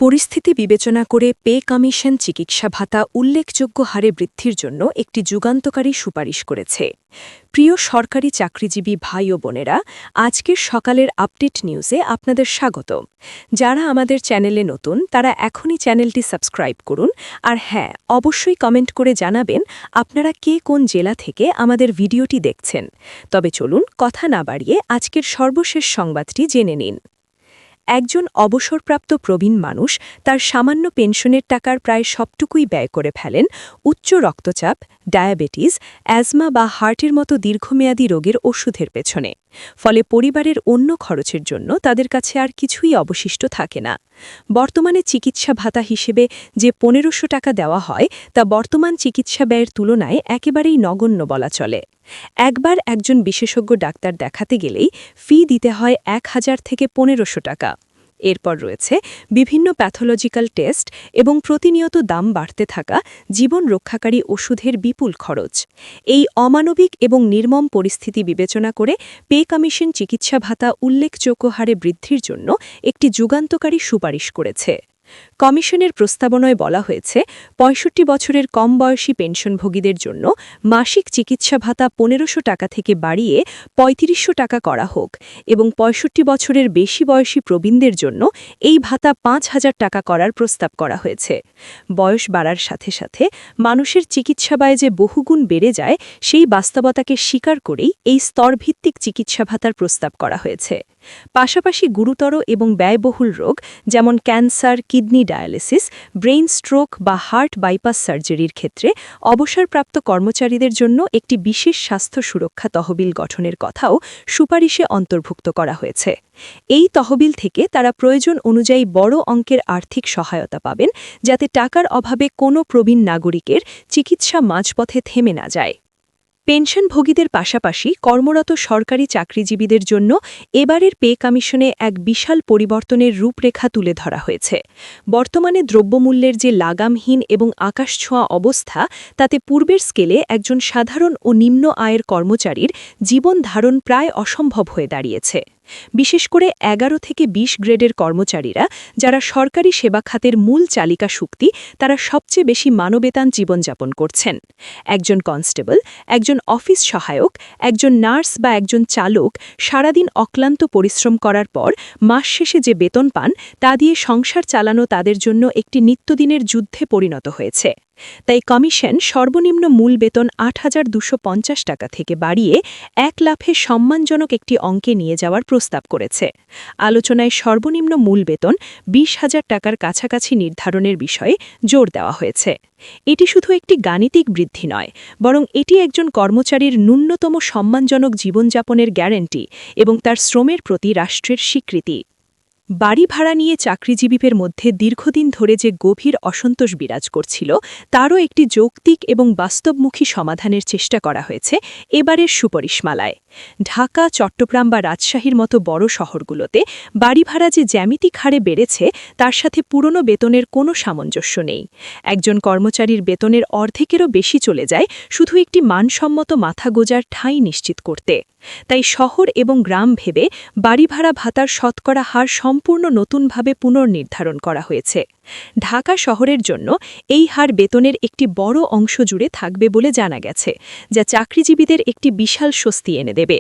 পরিস্থিতি বিবেচনা করে পে কমিশন চিকিৎসা ভাতা উল্লেখযোগ্য হারে বৃদ্ধির জন্য একটি যুগান্তকারী সুপারিশ করেছে। প্রিয় সরকারি চাকরিজীবী ভাই ও বোনেরা, আজকের সকালের আপডেট নিউজে আপনাদের স্বাগত। যারা আমাদের চ্যানেলে নতুন তারা এখনই চ্যানেলটি সাবস্ক্রাইব করুন, আর হ্যাঁ, অবশ্যই কমেন্ট করে জানাবেন আপনারা কে কোন জেলা থেকে আমাদের ভিডিওটি দেখছেন। তবে চলুন কথা না বাড়িয়ে আজকের সর্বশেষ সংবাদটি জেনে নিন। একজন অবসরপ্রাপ্ত প্রবীণ মানুষ তার সামান্য পেনশনের টাকার প্রায় সবটুকুই ব্যয় করে ফেলেন উচ্চ রক্তচাপ, ডায়াবেটিস, অ্যাজমা বা হার্টের মতো দীর্ঘমেয়াদী রোগের ওষুধের পেছনে। ফলে পরিবারের অন্য খরচের জন্য তাদের কাছে আর কিছুই অবশিষ্ট থাকে না। বর্তমানে চিকিৎসা ভাতা হিসেবে যে ১৫০০ টাকা দেওয়া হয় তা বর্তমান চিকিৎসা ব্যয়ের তুলনায় একেবারেই নগণ্য বলা চলে। একবার একজন বিশেষজ্ঞ ডাক্তার দেখাতে গেলেই ফি দিতে হয় ১,০০০ থেকে ১৫০০ টাকা। এরপর রয়েছে বিভিন্ন প্যাথোলজিক্যাল টেস্ট এবং প্রতিনিয়ত দাম বাড়তে থাকা জীবন রক্ষাকারী ওষুধের বিপুল খরচ। এই অমানবিক এবং নির্মম পরিস্থিতি বিবেচনা করে পে কমিশন চিকিৎসা ভাতা উল্লেখযোগ্য হারে বৃদ্ধির জন্য একটি যুগান্তকারী সুপারিশ করেছে। কমিশনের প্রস্তাবনায় বলা হয়েছে ৬৫ বছরের কম বয়সী পেনশনভোগীদের জন্য মাসিক চিকিৎসা ভাতা ১৫০০ টাকা থেকে বাড়িয়ে ৩৫০০ টাকা করা হোক এবং ৬৫ বছরের বেশি বয়সী প্রবীণদের জন্য এই ভাতা ৫,০০০ টাকা করার প্রস্তাব করা হয়েছে। বয়স বাড়ার সাথে সাথে মানুষের চিকিৎসা ব্যয় যে বহুগুণ বেড়ে যায় সেই বাস্তবতাকে স্বীকার করেই এই স্তরভিত্তিক চিকিৎসা ভাতার প্রস্তাব করা হয়েছে। পাশাপাশি গুরুতর এবং ব্যয়বহুল রোগ যেমন cancer, kidney dialysis, brain stroke বা হার্ট বাইপাস সার্জারির ক্ষেত্রে অবসরপ্রাপ্ত কর্মচারীদের জন্য একটি বিশেষ স্বাস্থ্য সুরক্ষা তহবিল গঠনের কথাও সুপারিশে অন্তর্ভুক্ত করা হয়েছে। এই তহবিল থেকে তারা প্রয়োজন অনুযায়ী বড় অঙ্কের আর্থিক সহায়তা পাবেন, যাতে টাকার অভাবে কোনো প্রবীণ নাগরিকের চিকিৎসা মাঝপথে থেমে না যায়। পেনশনভোগীদের পাশাপাশি কর্মরত সরকারি চাকরিজীবীদের জন্য এবারের পে কমিশনে এক বিশাল পরিবর্তনের রূপরেখা তুলে ধরা হয়েছে। বর্তমানে দ্রব্যমূল্যের যে লাগামহীন এবং আকাশছোঁয়া অবস্থা, তাতে পূর্বের স্কেলে একজন সাধারণ ও নিম্ন আয়ের কর্মচারীর জীবন ধারণ প্রায় অসম্ভব হয়ে দাঁড়িয়েছে। বিশেষ করে ১১ থেকে ২০ গ্রেডের কর্মচারীরা, যারা সরকারি সেবা খাতের মূল চালিকা শক্তি, তারা সবচেয়ে বেশি মানবেতন জীবনযাপন করছেন। একজন কনস্টেবল, একজন অফিস সহায়ক, একজন নার্স বা একজন চালক সারাদিন অক্লান্ত পরিশ্রম করার পর মাস শেষে যে বেতন পান, তা দিয়ে সংসার চালানো তাদের জন্য একটি নিত্যদিনের যুদ্ধে পরিণত হয়েছে। তাই কমিশন সর্বনিম্ন মূল বেতন ৮,২৫০ টাকা থেকে বাড়িয়ে ১ লাফে সম্মানজনক একটি অঙ্কে নিয়ে যাওয়ার প্রস্তাব করেছে। আলোচনায় সর্বনিম্ন মূল বেতন ২০,০০০ টাকার কাছাকাছি নির্ধারণের বিষয়ে জোর দেওয়া হয়েছে। এটি শুধু একটি গাণিতিক বৃদ্ধি নয়, বরং এটি একজন কর্মচারীর ন্যূনতম সম্মানজনক জীবনযাপনের গ্যারান্টি এবং তার শ্রমের প্রতি রাষ্ট্রের স্বীকৃতি। বাড়ি ভাড়া নিয়ে চাকরিজীবীদের মধ্যে দীর্ঘদিন ধরে যে গভীর অসন্তোষ বিরাজ করছিল, তারও একটি যৌক্তিক এবং বাস্তবমুখী সমাধানের চেষ্টা করা হয়েছে এবারের সুপারিশমালায়। ঢাকা, চট্টগ্রাম বা রাজশাহীর মতো বড় শহরগুলোতে বাড়ি ভাড়া যে জ্যামিতিক হারে বেড়েছে, তার সাথে পুরনো বেতনের কোনো সামঞ্জস্য নেই। একজন কর্মচারীর বেতনের অর্ধেকেরও বেশি চলে যায় শুধু একটি মানসম্মত মাথা গোজার ঠাঁই নিশ্চিত করতে। তাই শহর এবং গ্রাম ভেবে বাড়ি ভাড়া ভাতার শতকরা হার সম্পূর্ণ নতুনভাবে পুনর্নির্ধারণ করা হয়েছে। ঢাকা শহরের জন্য এই হার বেতনের একটি বড় অংশ জুড়ে থাকবে বলে জানা গেছে, যা চাকরিজীবীদের একটি বিশাল স্বস্তি এনে দেবে।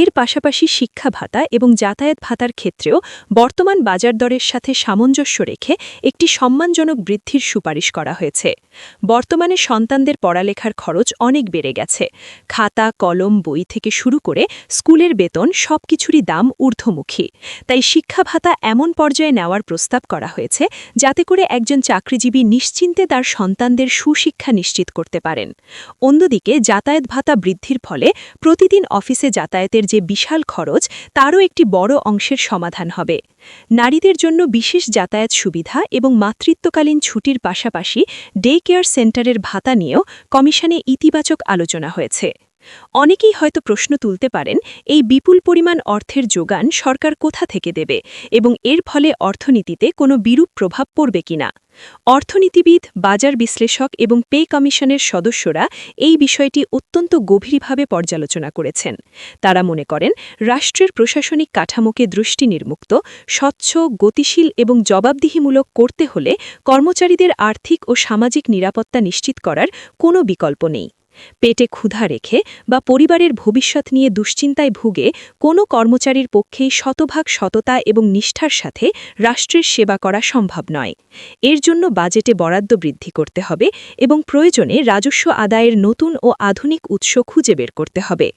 এর পাশাপাশি শিক্ষা ভাতা এবং যাতায়াত ভাতার ক্ষেত্রেও বর্তমান বাজার দরের সাথে সামঞ্জস্য রেখে একটি সম্মানজনক বৃদ্ধির সুপারিশ করা হয়েছে। বর্তমানে সন্তানদের পড়ালেখার খরচ অনেক বেড়ে গেছে। খাতা, কলম, বই থেকে শুরু করে স্কুলের বেতন সবকিছুরই দাম ঊর্ধ্বমুখী। তাই শিক্ষা ভাতা এমন পর্যায়ে নেওয়ার প্রস্তাব করা হয়েছে যাতে করে একজন চাকরিজীবী নিশ্চিন্তে তার সন্তানদের সুশিক্ষা নিশ্চিত করতে পারেন। অন্যদিকে যাতায়াত ভাতা বৃদ্ধির ফলে প্রতিদিন অফিসে যাতায়াতের যে বিশাল খরচ, তারও একটি বড় অংশের সমাধান হবে। নারীদের জন্য বিশেষ যাতায়াত সুবিধা এবং মাতৃত্বকালীন ছুটির পাশাপাশি ডে কেয়ার সেন্টারের ভাতা নিয়েও কমিশনে ইতিবাচক আলোচনা হয়েছে। অনেকেই হয়তো প্রশ্ন তুলতে পারেন, এই বিপুল পরিমাণ অর্থের যোগান সরকার কোথা থেকে দেবে এবং এর ফলে অর্থনীতিতে কোনো বিরূপ প্রভাব পড়বে কিনা। অর্থনীতিবিদ, বাজার বিশ্লেষক এবং পে কমিশনের সদস্যরা এই বিষয়টি অত্যন্ত গভীরভাবে পর্যালোচনা করেছেন। তারা মনে করেন, রাষ্ট্রের প্রশাসনিক কাঠামোকে দৃষ্টিনির্মুক্ত, স্বচ্ছ, গতিশীল এবং জবাবদিহিমূলক করতে হলে কর্মচারীদের আর্থিক ও সামাজিক নিরাপত্তা নিশ্চিত করার কোনো বিকল্প নেই। পেটে ক্ষুধা রেখে বা পরিবারের ভবিষ্যৎ নিয়ে দুশ্চিন্তায় ভুগে কোনো কর্মচারীর পক্ষেই শতভাগ সততা এবং নিষ্ঠার সাথে রাষ্ট্রের সেবা করা সম্ভব নয়। এর জন্য বাজেটে বরাদ্দ বৃদ্ধি করতে হবে এবং প্রয়োজনে রাজস্ব আদায়ের নতুন ও আধুনিক উৎস খুঁজে বের করতে হবে।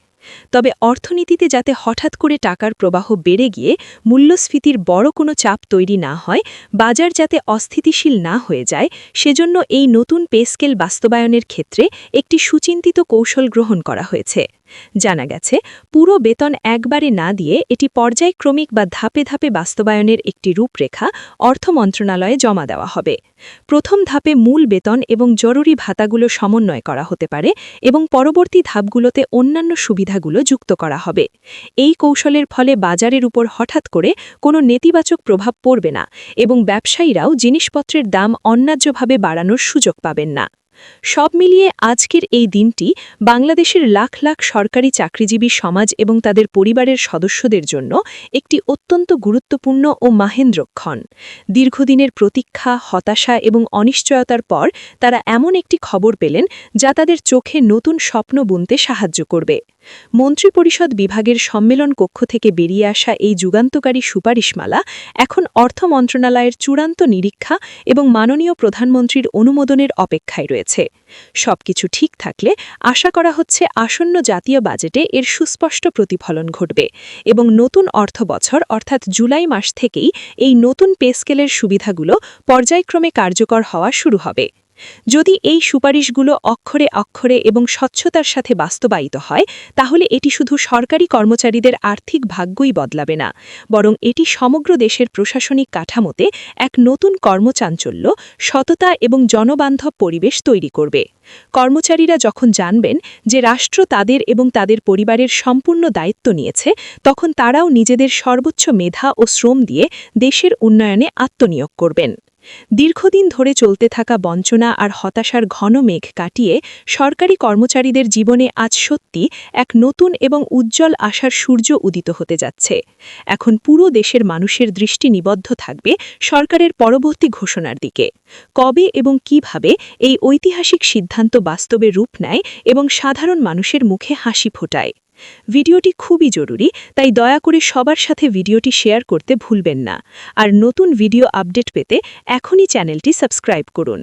তবে অর্থনীতিতে যাতে হঠাৎ করে টাকার প্রবাহ বেড়ে গিয়ে মূল্যস্ফীতির বড় কোনো চাপ তৈরি না হয়, বাজার যাতে অস্থিতিশীল না হয়ে যায়, সেজন্য এই নতুন পে স্কেল বাস্তবায়নের ক্ষেত্রে একটি সুচিন্তিত কৌশল গ্রহণ করা হয়েছে। জানা গেছে, পুরো বেতন একবারে না দিয়ে এটি পর্যায়ক্রমিক বা ধাপে ধাপে বাস্তবায়নের একটি রূপরেখা অর্থ মন্ত্রণালয়ে জমা দেওয়া হবে। প্রথম ধাপে মূল বেতন এবং জরুরি ভাতাগুলো সমন্বয় করা হতে পারে এবং পরবর্তী ধাপগুলোতে অন্যান্য সুবিধাগুলো যুক্ত করা হবে। এই কৌশলের ফলে বাজারের উপর হঠাৎ করে কোনো নেতিবাচক প্রভাব পড়বে না এবং ব্যবসায়ীরাও জিনিসপত্রের দাম অন্যায্যভাবে বাড়ানোর সুযোগ পাবেন না। সব মিলিয়ে আজকের এই দিনটি বাংলাদেশের লাখ লাখ সরকারি চাকরিজীবী সমাজ এবং তাদের পরিবারের সদস্যদের জন্য একটি অত্যন্ত গুরুত্বপূর্ণ ও মাহেন্দ্রক্ষণ। দীর্ঘদিনের প্রতীক্ষা, হতাশা এবং অনিশ্চয়তার পর তারা এমন একটি খবর পেলেন যা তাদের চোখে নতুন স্বপ্ন বুনতে সাহায্য করবে। মন্ত্রিপরিষদ বিভাগের সম্মেলন কক্ষ থেকে বেরিয়ে আসা এই যুগান্তকারী সুপারিশমালা এখন অর্থ মন্ত্রণালয়ের চূড়ান্ত নিরীক্ষা এবং মাননীয় প্রধানমন্ত্রীর অনুমোদনের অপেক্ষায় রয়েছে। সবকিছু ঠিক থাকলে আশা করা হচ্ছে আসন্ন জাতীয় বাজেটে এর সুস্পষ্ট প্রতিফলন ঘটবে এবং নতুন অর্থবছর অর্থাৎ জুলাই মাস থেকেই এই নতুন পে স্কেলের সুবিধাগুলো পর্যায়ক্রমে কার্যকর হওয়া শুরু হবে। যদি এই সুপারিশগুলো অক্ষরে অক্ষরে এবং স্বচ্ছতার সাথে বাস্তবায়িত হয়, তাহলে এটি শুধু সরকারি কর্মচারীদের আর্থিক ভাগ্যই বদলাবে না, বরং এটি সমগ্র দেশের প্রশাসনিক কাঠামোতে এক নতুন কর্মচাঞ্চল্য, সততা এবং জনবান্ধব পরিবেশ তৈরি করবে। কর্মচারীরা যখন জানবেন যে রাষ্ট্র তাদের এবং তাদের পরিবারের সম্পূর্ণ দায়িত্ব নিয়েছে, তখন তারাও নিজেদের সর্বোচ্চ মেধা ও শ্রম দিয়ে দেশের উন্নয়নে আত্মনিয়োগ করবেন। দীর্ঘদিন ধরে চলতে থাকা বঞ্চনা আর হতাশার ঘন মেঘ কাটিয়ে সরকারি কর্মচারীদের জীবনে আজ সত্যি এক নতুন এবং উজ্জ্বল আশার সূর্য উদিত হতে যাচ্ছে। এখন পুরো দেশের মানুষের দৃষ্টি নিবদ্ধ থাকবে সরকারের পরবর্তী ঘোষণার দিকে। কবে এবং কিভাবে এই ঐতিহাসিক সিদ্ধান্ত বাস্তবে রূপ নেয় এবং সাধারণ মানুষের মুখে হাসি ফোটায়। ভিডিওটি খুবই জরুরি, তাই দয়া করে সবার সাথে ভিডিওটি শেয়ার করতে ভুলবেন না। আর নতুন ভিডিও আপডেট পেতে এখনই চ্যানেলটি সাবস্ক্রাইব করুন।